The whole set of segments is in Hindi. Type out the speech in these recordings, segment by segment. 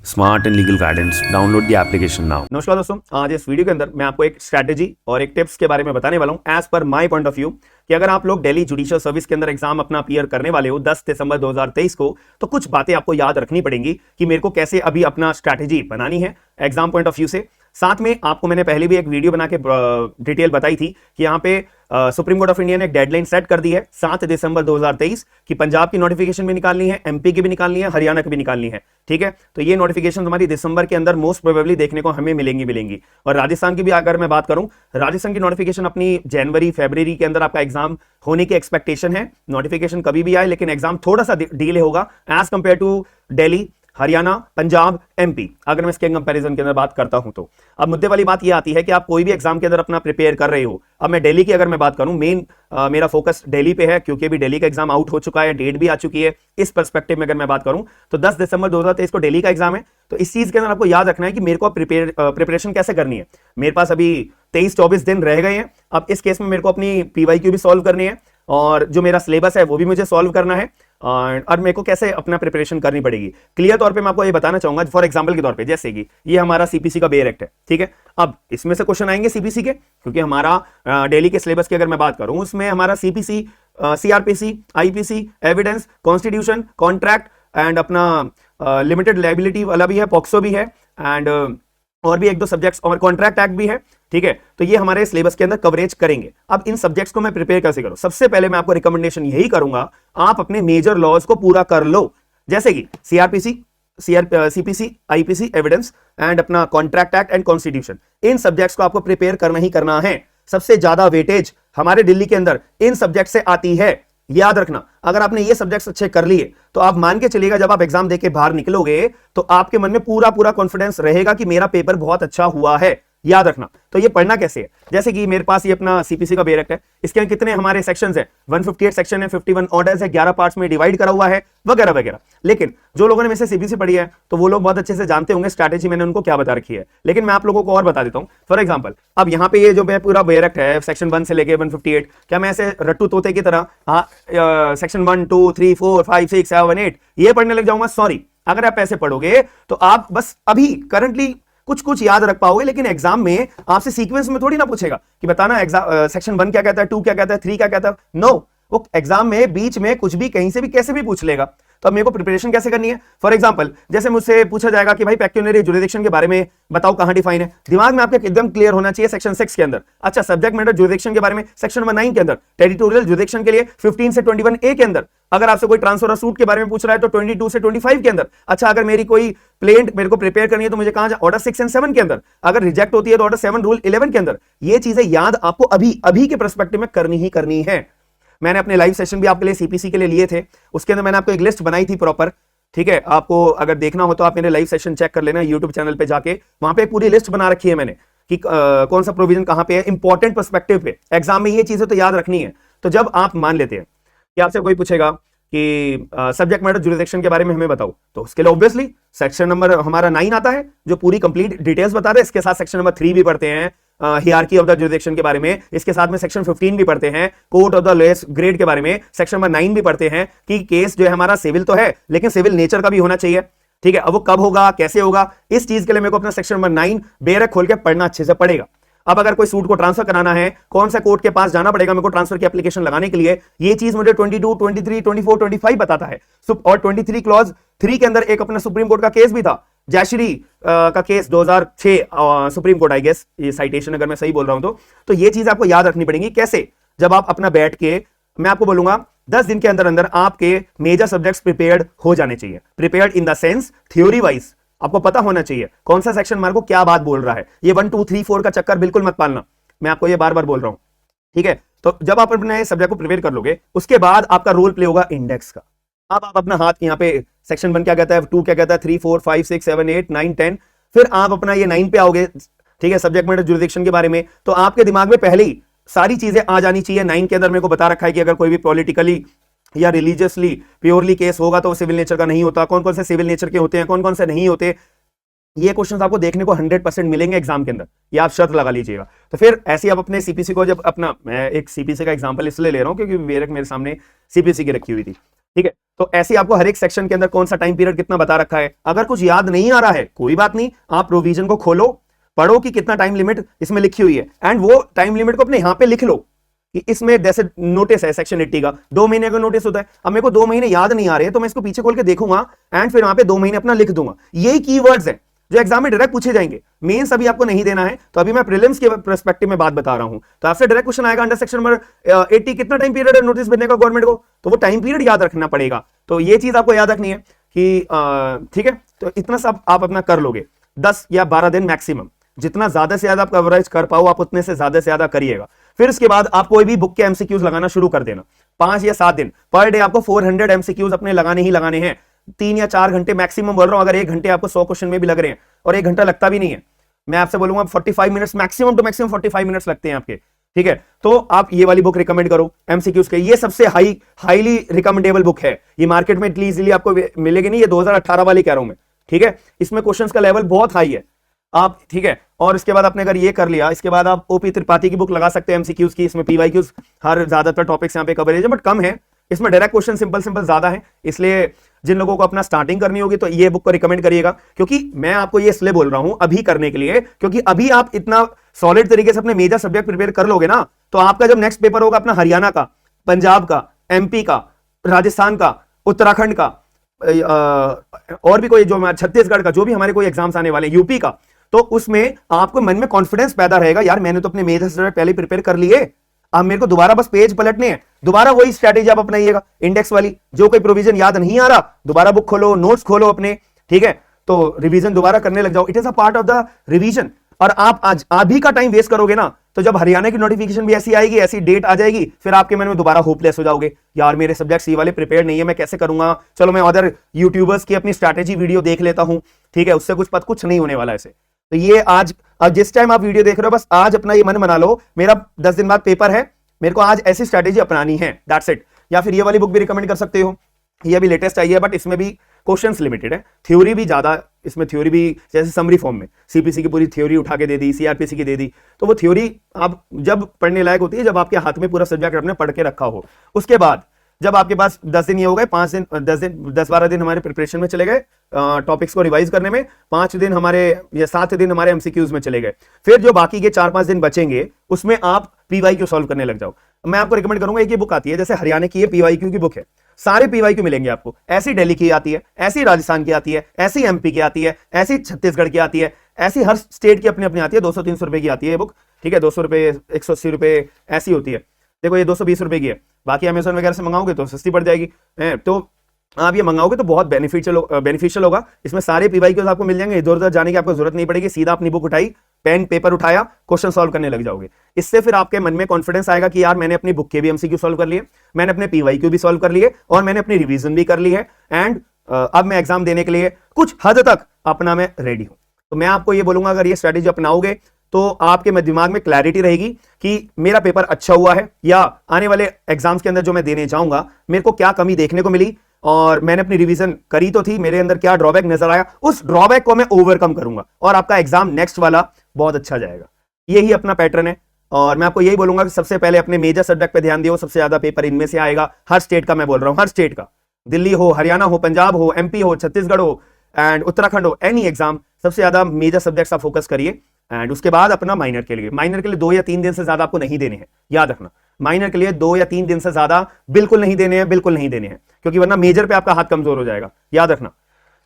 Smart and legal guidance download the application now. नमस्कार दोस्तों, आज इस वीडियो के अंदर मैं आपको एक स्ट्रैटेजी और एक टिप्स के बारे में बताने वाला हूं as per my point of view कि अगर आप लोग दिल्ली जुडिशियल सर्विस के अंदर एग्जाम अपना अपीयर करने वाले हो 10 दिसंबर 2023 को, तो कुछ बातें आपको याद रखनी पड़ेंगी कि मेरे को कैसे अभी अपना स्ट्रैटेजी बनानी है एग्जाम पॉइंट ऑफ व्यू से। साथ में आपको मैंने पहले भी एक वीडियो बना के डिटेल बताई थी कि यहाँ पे सुप्रीम कोर्ट ऑफ इंडिया ने एक डेडलाइन सेट कर दी है 7 दिसंबर 2023 कि पंजाब की नोटिफिकेशन भी निकालनी है, एमपी की भी निकालनी है, हरियाणा की भी निकालनी है। ठीक है, तो ये नोटिफिकेशन हमारी दिसंबर के अंदर मोस्ट प्रोबेबली देखने को हमें मिलेंगी। और राजस्थान की भी अगर मैं बात करूं, राजस्थान की नोटिफिकेशन अपनी जनवरी फरवरी के अंदर आपका एग्जाम होने की एक्सपेक्टेशन है। नोटिफिकेशन कभी भी आए लेकिन एग्जाम थोड़ा सा डिले होगा as compare to Delhi, Haryana, Punjab, MP, अगर मैं इसके कंपैरिजन के अंदर बात करता हूं तो। अब मुद्दे वाली बात यह आती है कि आप कोई भी एग्जाम के अंदर अपना प्रिपेयर कर रहे हो। अब मैं दिल्ली की अगर मैं बात करूं, मेरा फोकस दिल्ली पे है क्योंकि अभी दिल्ली का एग्जाम आउट हो चुका है, डेट भी आ चुकी है। इस पर्सपेक्टिव में अगर मैं बात करूं तो 10 दिसंबर 2023 को दिल्ली का एग्जाम है। तो इस चीज के अंदर आपको याद रखना है कि मेरे को प्रिपरेशन कैसे करनी है। मेरे पास अभी 23-24 दिन रह गए हैं। अब इस केस में मेरे को अपनी पीवाईक्यू भी सॉल्व करनी है और जो मेरा सिलेबस है वो भी मुझे सॉल्व करना है और मेरे को कैसे अपना प्रिपरेशन करनी पड़ेगी। क्लियर तौर पे मैं आपको ये बताना चाहूंगा, फॉर एग्जांपल के तौर पे, जैसे कि ये हमारा सीपीसी का बेयर एक्ट है। ठीक है, अब इसमें से क्वेश्चन आएंगे सीपीसी के, क्योंकि हमारा डेली के सिलेबस की अगर मैं बात करूं उसमें हमारा CPC, CrPC, IPC, evidence, constitution, contract and अपना लिमिटेड लायबिलिटी वाला भी है, पॉक्सो भी है एंड और भी एक दो सब्जेक्ट्स और कॉन्ट्रैक्ट एक्ट भी है। ठीक है, तो ये हमारे सिलेबस के अंदर कवरेज करेंगे। अब इन सब्जेक्ट्स को मैं प्रिपेयर कैसे करूं? सबसे पहले मैं आपको रिकमेंडेशन यही करूंगा, आप अपने मेजर लॉज को पूरा कर लो, जैसे कि CrPC, CPC, IPC, evidence and अपना कॉन्ट्रैक्ट एक्ट एंड कॉन्स्टिट्यूशन। इन सब्जेक्ट्स को आपको प्रिपेयर करना ही करना है। सबसे ज्यादा वेटेज हमारे दिल्ली के अंदर इन सब्जेक्ट से आती है, याद रखना। अगर आपने ये सब्जेक्ट्स अच्छे कर लिए तो आप मान के चलिएगा जब आप एग्जाम देके बाहर निकलोगे तो आपके मन में पूरा कॉन्फिडेंस रहेगा कि मेरा पेपर बहुत अच्छा हुआ है। याद रखना। तो ये पढ़ना कैसे है, जैसे कि मेरे पास ये अपना सीपीसी का बेयर एक्ट है, इसके कितने हमारे सेक्शंस हैं, 158 सेक्शन है, 51 ऑर्डर्स है, 11 पार्ट्स में डिवाइड करा हुआ है, वगैरह वगैरह। लेकिन जो लोगों ने मेरे से सीपीसी पढ़ी है तो वो लोग बहुत अच्छे से जानते होंगे स्ट्रैटेजी मैंने उनको क्या बता रखी है। लेकिन मैं आप लोगों को और बता देता हूं। फॉर एग्जांपल, अब यहाँ पे ये जो पूरा बेयर एक्ट है सेक्शन 1 से लेके 158, क्या मैं ऐसे रट्टू तोते की तरह सेक्शन 1, 2, 3, 4, 5, 6, 7, 8 ये पढ़ने लग जाऊंगा? सॉरी, अगर आप ऐसे पढ़ोगे तो आप बस अभी करंटली कुछ याद रख पाओगे, लेकिन एग्जाम में आपसे सीक्वेंस में थोड़ी ना पूछेगा कि बताना एग्जाम सेक्शन 1 क्या कहता है, 2 क्या कहता है, 3 क्या कहता है। नो, वो एग्जाम में बीच में कुछ भी कहीं से भी कैसे भी पूछ लेगा। तो अब मेरे को प्रिपरेशन कैसे करनी है? फॉर एग्जांपल, जैसे मुझसे पूछा जाएगा कि भाई पेक्यूनियरी जुरिडिक्शन के बारे में बताओ, कहां डिफाइन है। दिमाग में आपके एकदम क्लियर होना चाहिए सेक्शन 6 के अंदर। अच्छा, सब्जेक्ट मैटर जुरिडिक्शन के बारे में सेक्शन नंबर 9 के अंदर, टेरिटोरियल जुरिडिक्शन के लिए 15 से 21A के अंदर। अगर आपसे कोई ट्रांसफर और सूट के बारे में पूछ रहा है तो 22 से 25 के अंदर। अच्छा, अगर मेरी कोई प्लेंट मेरे को प्रिपेयर करनी है तो मुझे कहां, ऑर्डर 6 एंड 7 के अंदर। अगर रिजेक्ट होती है तो ऑर्डर 7 रूल 11 के अंदर। ये चीजें याद आपको अभी के परस्पेक्टिव में करनी ही करनी है। मैंने अपने लाइव सेशन भी आपके लिए सीपीसी के लिए लिए थे, उसके अंदर मैंने आपको एक लिस्ट बनाई थी प्रॉपर। ठीक है, आपको अगर देखना हो तो आप मेरे लाइव सेशन चेक कर लेना यूट्यूब चैनल पे जाके, वहां पे पूरी लिस्ट बना रखी है मैंने कि कौन सा प्रोविजन कहां पे है, इंपॉर्टेंट पर्सपेक्टिव पे। एग्जाम में ये चीजें तो याद रखनी है। तो जब आप मान लेते हैं कि आपसे कोई पूछेगा कि सब्जेक्ट मैटर जुरिडिक्शन के बारे में हमें बताओ, तो उसके लिए ऑब्वियसली सेक्शन नंबर हमारा 9 आता है जो पूरी कंप्लीट डिटेल्स बता रहे हैं। इसके साथ सेक्शन नंबर 3 भी पढ़ते हैं, हियरार्की ऑफ द जुरिडिक्शन के बारे में। इसके साथ में सेक्शन 15 भी पढ़ते हैं, court of the lowest grade के बारे में। सेक्शन नंबर 9 भी पढ़ते हैं कि केस जो है हमारा सिविल तो है लेकिन सिविल नेचर का भी होना चाहिए। ठीक है, अब वो कब होगा, कैसे होगा, इस चीज के लिए मेरे को अपना सेक्शन नंबर 9 बेयर खोल के पढ़ना अच्छे से पड़ेगा। अब अगर कोई सूट को ट्रांसफर कराना है, कौन सा कोर्ट के पास जाना पड़ेगा मेरे को ट्रांसफर की एप्लीकेशन लगाने के लिए, ये चीज मुझे 22, 23, 24, 25 बताता है। और 23 क्लॉज 3 के अंदर एक अपना सुप्रीम कोर्ट का केस भी था, जयश्री का case 2006 supreme court, I guess ये साइटेशन अगर मैं सही बोल रहा हूं तो ये चीज आपको याद रखनी पड़ेगी। कैसे? जब आप अपना बैठ के, मैं आपको बोलूंगा 10 दिन के अंदर अंदर आपके मेजर सब्जेक्ट्स प्रिपेयर्ड हो जाने चाहिए। Prepared in the sense theory wise आपको पता होना चाहिए कौन सा सेक्शन मार्को क्या बात बोल रहा है। ये 1, 2, 3, 4 का चक्कर बिल्कुल मत पालना, मैं आपको ये बार बार बोल रहा हूं। ठीक है, तो जब आप अपने सब्जेक्ट को प्रिपेयर कर लोगे उसके बाद आपका रोल प्ले होगा इंडेक्स का। अब आप अपना हाथ यहाँ पे सेक्शन 1 क्या कहता है, 2 क्या कहता है, 3, 4, 5, 6, 7, 8, 9, 10, फिर आप अपना ये 9 पे आओगे। ठीक है, सब्जेक्ट मैटर जुरिडिक्शन के बारे में, तो आपके दिमाग में पहले ही सारी चीजें आ जानी चाहिए। 9 के अंदर मेरे को बता रखा है कि अगर कोई भी पॉलिटिकली या रिलीजियसली प्योरली केस होगा तो वो सिविल नेचर का नहीं होता, कौन कौन से सिविल नेचर के होते हैं, कौन कौन से नहीं होते। ये क्वेश्चंस आपको देखने को 100% मिलेंगे एग्जाम के अंदर, ये आप शर्त लगा लीजिएगा। तो फिर ऐसे आप अपने सीपीसी को, जब अपना, मैं एक सीपीसी का एग्जांपल इसलिए ले रहा हूं क्योंकि मेरे सामने सीपीसी की रखी हुई थी, ठीक है। तो ऐसे आपको हर एक सेक्शन के अंदर कौन सा टाइम पीरियड कितना बता रखा है। अगर कुछ याद नहीं आ रहा है कोई बात नहीं, आप प्रोविजन को खोलो, पढ़ो कि कितना टाइम लिमिट इसमें लिखी हुई है, एंड वो टाइम लिमिट को अपने यहां पे लिख लो कि इसमें जैसे नोटिस है सेक्शन 80 का 2 महीने का नोटिस होता है। अब मेरे को 2 महीने याद नहीं आ रहे हैं तो मैं इसको पीछे खोल के देखूंगा एंड फिर वहां पे 2 महीने अपना लिख दूंगा। यही कीवर्ड्स हैं जो एग्जाम में डायरेक्ट पूछे जाएंगे। मेंस अभी आपको नहीं देना है, तो अभी मैं प्रीलिम्स के पर्सपेक्टिव में बात बता रहा हूं। तो आपसे डायरेक्ट क्वेश्चन आएगा अंडर सेक्शन नंबर 80 कितना टाइम पीरियड है नोटिस भेजने का गवर्नमेंट को, तो वो टाइम पीरियड याद रखना पड़ेगा। तो ये चीज आपको याद रखनी है कि ठीक है, तो इतना सब आप अपना कर लोगे 10 या 12 दिन मैक्सिमम, जितना ज्यादा से ज्यादा आप कवरेज कर पाओ आप उतने से ज्यादा करिएगा। फिर उसके बाद आप कोई भी बुक के एमसीक्यूज लगाना शुरू कर देना। 5 या 7 दिन पर डे आपको 400 एमसीक्यूज अपने लगाने ही लगाने हैं। 3 या 4 घंटे मैक्सिमम बोल रहा हूं, अगर 1 घंटे आपको 100 क्वेश्चन में भी लग रहे हैं और 1 घंटा लगता भी नहीं है, मैं आपसे बोलूंगा 45 minutes maximum to maximum 45 minutes लगते हैं आपके, ठीक है। तो आप ये वाली बुक रिकमेंड करो एमसीक्यूज के, ये सबसे हाईली रिकमेंडेबल बुक है। ये मार्केट में इतनी इजीली आपको मिलेगी नहीं, ये 2018 वाली कह रहा हूं मैं, ठीक है। इसमें क्वेश्चंस का लेवल बहुत हाई है आप, ठीक है। और इसके बाद आपने अगर ये कर लिया, इसके बाद आप ओपी त्रिपाठी की बुक लगा सकते हैं एमसीक्यूज की। इसमें पीवाईक्यूज हर ज्यादातर टॉपिक्स यहाँ पे कवरेज है बट कम है, इसमें डायरेक्ट क्वेश्चन सिंपल ज्यादा है। इसलिए जिन लोगों को अपना स्टार्टिंग करनी होगी तो ये बुक को रिकमेंड करिएगा, क्योंकि मैं आपको ये इसलिए बोल रहा हूं अभी करने के लिए, क्योंकि अभी आप इतना सॉलिड तरीके से अपने मेजर सब्जेक्ट प्रिपेयर कर लोगे ना, तो आपका जब नेक्स्ट पेपर होगा अपना हरियाणा का, पंजाब का, एमपी का, राजस्थान का, उत्तराखंड का, और भी कोई जो छत्तीसगढ़ का, जो भी हमारे कोई एग्जाम्स आने वाले, यूपी का, तो उसमें आपको मन में कॉन्फिडेंस पैदा रहेगा, यार मैंने तो अपने मेजर सब्जेक्ट पहले प्रिपेयर कर लिए, अब मेरे को दोबारा बस पेज पलटने हैं। दोबारा वही स्ट्रैटेजी आप अपनाइएगा इंडेक्स वाली, जो कोई प्रोविजन याद नहीं आ रहा दोबारा बुक खोलो, नोट्स खोलो अपने, ठीक है, तो रिवीजन दोबारा करने लग जाओ। It is a part of the revision. और आप आज अभी का टाइम वेस्ट करोगे ना, तो जब हरियाणा की नोटिफिकेशन भी ऐसी आएगी, ऐसी डेट आ जाएगी, फिर आपके मन में दोबारा होपलेस हो जाओगे, यार मेरे सब्जेक्ट्स ये वाले प्रिपेयर नहीं है, मैं कैसे करूंगा, चलो मैं अदर यूट्यूबर्स की अपनी स्ट्रैटेजी वीडियो देख लेता हूं, ठीक है, उससे कुछ नहीं होने वाला ऐसे। तो ये आज जिस टाइम आप वीडियो देख रहे हो, बस आज अपना ये मन बना लो, मेरा 10 दिन बाद पेपर है, मेरे को आज ऐसी स्ट्रैटेजी अपनानी है, दैट्स इट। या फिर ये वाली बुक भी रिकमेंड कर सकते हो, ये भी लेटेस्ट आई है बट इसमें भी क्वेश्चंस लिमिटेड है, थ्योरी भी ज्यादा, इसमें थ्योरी भी जैसे समरी फॉर्म में सीपीसी की पूरी थ्योरी उठा के दे दी, सीआरपीसी की दे दी, तो वो थ्योरी आप जब पढ़ने लायक होती है जब आपके हाथ में पूरा सब्जेक्ट आपने पढ़ के रखा हो। उसके बाद जब आपके पास 10 दिन ये हो गए, 5 दिन 10-12 दिन हमारे प्रिपरेशन में चले गए, टॉपिक्स को रिवाइज करने में, 5 दिन हमारे या 7 दिन हमारे एमसीक्यूज में चले गए, फिर जो बाकी के 4-5 दिन बचेंगे उसमें आप पीवाईक्यू सॉल्व करने लग जाओ। मैं आपको रिकमेंड करूंगा, एक ये बुक आती है जैसे हरियाणा की, ये पीवाईक्यू की बुक है, सारे पीवाईक्यू मिलेंगे आपको, ऐसी दिल्ली की आती है, ऐसी राजस्थान की आती है, ऐसी एमपी की आती है, ऐसी छत्तीसगढ़ की आती है, ऐसी हर स्टेट की अपनी अपनी आती है। 200-300 रुपए की आती है ये बुक, ठीक है, 200 रुपए, 180 रुपए ऐसी होती है। देखो ये 220 रुपए की है, बाकी अमेजोन वगैरह से मंगाओगे तो सस्ती पड़ जाएगी, तो आप ये मंगाओगे तो बहुत बेनिफिशियल होगा। इसमें सारे पीवाईक्यूज आपको मिल जाएंगे, इधर उधर जाने की आपको जरूरत नहीं पड़ेगी, सीधा अपनी बुक उठाई, पेन पेपर उठाया, क्वेश्चन सॉल्व करने लग जाओगे। इससे फिर आपके मन में कॉन्फिडेंस आएगा कि यार मैंने अपनी बुक के भी एमसीक्यू सॉल्व कर लिए, मैंने अपने पीवाईक्यू भी सॉल्व कर लिए और मैंने अपनी रिवीजन भी कर ली है, एंड अब मैं एग्जाम देने के लिए कुछ हद तक अपना मैं रेडी हूं। तो मैं आपको ये बोलूंगा, अगर ये स्ट्रेटेजी अपनाओगे तो आपके दिमाग में क्लैरिटी रहेगी कि मेरा पेपर अच्छा हुआ है, या आने वाले एग्जाम्स के अंदर जो मैं देने जाऊंगा मेरे को क्या कमी देखने को मिली, और मैंने अपनी रिवीजन करी तो थी, मेरे अंदर क्या ड्रॉबैक नजर आया, उस ड्रॉबैक को मैं ओवरकम करूंगा और आपका एग्जाम नेक्स्ट वाला बहुत अच्छा जाएगा। यही अपना पैटर्न है। और मैं आपको यही बोलूंगा कि सबसे पहले अपने मेजर सब्जेक्ट पे ध्यान दियो, सबसे ज्यादा पेपर इनमें से आएगा, हर स्टेट का मैं बोल रहा हूं, हर स्टेट का, दिल्ली हो, हरियाणा हो, पंजाब हो, एमपी हो, छत्तीसगढ़ हो एंड उत्तराखंड हो, एनी एग्जाम, सबसे ज्यादा मेजर सब्जेक्ट्स आप फोकस करिए। एंड उसके बाद अपना माइनर के लिए 2 या 3 दिन से ज्यादा आपको नहीं देने हैं, याद रखना, माइनर के लिए 2 या 3 दिन से ज्यादा बिल्कुल नहीं देने हैं, बिल्कुल नहीं देने हैं, क्योंकि वरना मेजर पे आपका हाथ कमजोर हो जाएगा, याद रखना,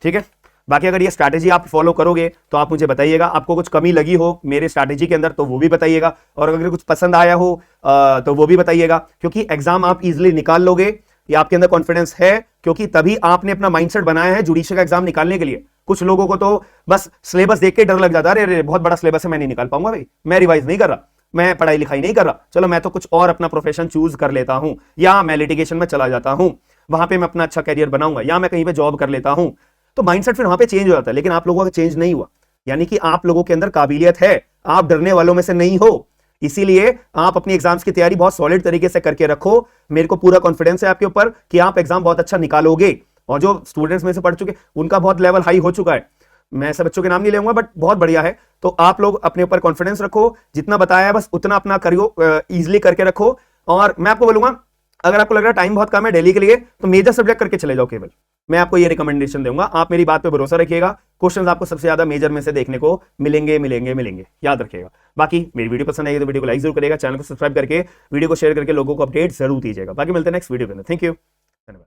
ठीक है। बाकी अगर ये स्ट्रैटेजी आप फॉलो करोगे तो आप मुझे बताइएगा, आपको कुछ कमी लगी हो मेरे स्ट्रैटेजी के अंदर तो वो भी बताइएगा, और अगर कुछ पसंद आया हो तो वो भी बताइएगा, क्योंकि एग्जाम आप इजिली निकाल लोगे, ये आपके अंदर कॉन्फिडेंस है, क्योंकि तभी आपने अपना माइंडसेट बनाया है जुडिशियल का एग्जाम निकालने के लिए। कुछ लोगों को तो बस सिलेबस देख के डर लग जाता है, अरे बहुत बड़ा सिलेबस है, मैं नहीं निकाल पाऊंगा भाई, मैं रिवाइज नहीं कर रहा, मैं पढ़ाई लिखाई नहीं कर रहा, चलो मैं तो कुछ और अपना प्रोफेशन चूज कर लेता हूं, या मैं लिटिगेशन में चला जाता हूं, वहां पे मैं अपना अच्छा करियर बनाऊंगा, या मैं कहीं पे जॉब कर लेता हूं। तो माइंडसेट फिर वहां पे चेंज हो जाता है, लेकिन आप लोगों का चेंज नहीं हुआ, यानी कि आप लोगों के अंदर काबिलियत है, आप डरने वालों में से नहीं हो, इसीलिए आप अपनी एग्जाम्स की तैयारी बहुत सॉलिड तरीके से करके रखो। मेरे को पूरा कॉन्फिडेंस है आपके ऊपर कि आप एग्जाम बहुत अच्छा निकालोगे, और जो स्टूडेंट्स में से पढ़ चुके उनका बहुत लेवल हाई हो चुका है, मैं सब बच्चों के नाम नहीं लेऊंगा, बट बहुत बढ़िया है। तो आप लोग अपने ऊपर कॉन्फिडेंस रखो, जितना बताया है बस उतना अपना करियो, इजिली करके रखो। और मैं आपको बोलूंगा, अगर आपको लग रहा है टाइम बहुत कम है डेली के लिए, तो मेजर सब्जेक्ट करके चले जाओ केवल। मैं आपको ये रिकमेंडेशन दूंगा, आप मेरी बात पे भरोसा रखिएगा। क्वेश्चंस आपको सबसे ज्यादा मेजर में से देखने को मिलेंगे, याद रखिएगा। बाकी मेरी वीडियो पसंद आई तो वीडियो को लाइक जरूर करिएगा, चैनल को सब्सक्राइब करके वीडियो को शेयर करके लोगों को अपडेट जरूर दीजिएगा। बाकी मिलते हैं नेक्स्ट वीडियो के अंदर। थैंक यू, धन्यवाद।